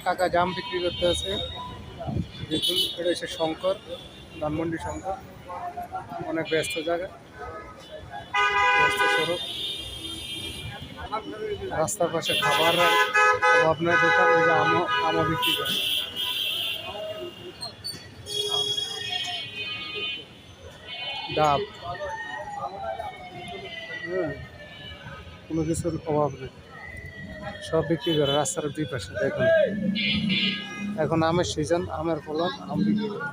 কাকা জাম বিক্রি করতে আছে। দেখুন এটা হচ্ছে শঙ্কর, ধানমন্ডি শঙ্কর। অনেক ব্যস্ত জায়গা, ব্যস্ত সড়ক। রাস্তার পাশে খাবার অভাব নেই দোকান। এই যে আমও বিক্রি করে, ডাব। হ্যাঁ, কোনো কিছুর অভাব নেই, সব বিক্রি করে রাস্তার দুই পাশে। দেখুন এখন আমের সিজন, আমের ফলন, আম বিক্রি করে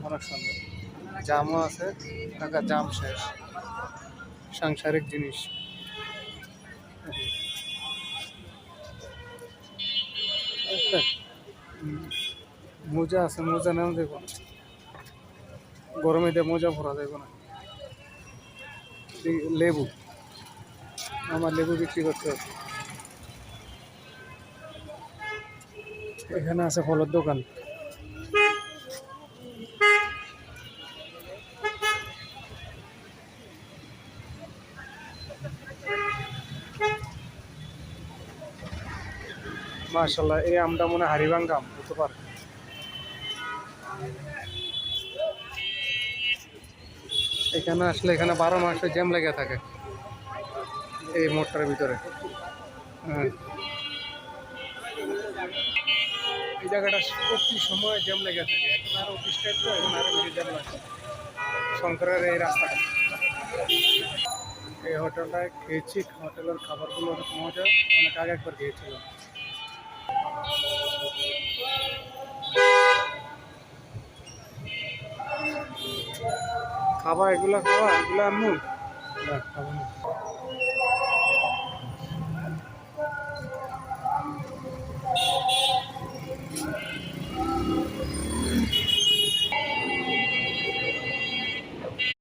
অনেক সুন্দর। জামও আছে, টাকা জাম শেষ। সাংসারিক জিনিস। মোজা আছে, মোজা নাম দেখো, গরমে দিয়ে মোজা ভরা যাবে না। লেবু, আমার লেবু বিক্রি করতে হবে। এখানে আছে ফলের দোকান। মাশাআল্লাহ, এই আমটা মনে হয় হাড়িভাঙ্গা আম হতে পারে। এখানে আসলে এখানে 12 মাসে জ্যাম লেগে থাকে এই মোটটার ভিতরে। হ্যাঁ, এই জায়গাটা প্রতি সময় জ্যাম লেগে থাকে। এখন আরো অফিস টাইপ, তো এখন আরো বেশি জ্যাম লাগে শঙ্করের এই রাস্তাটা। এই হোটেলটায় খেয়েছি, হোটেলের খাবারগুলো অনেক মজা। অনেক আগে একবার খেয়েছিলাম। খাবার এগুলো খাওয়া, এগুলো আনমু না, খাবো না।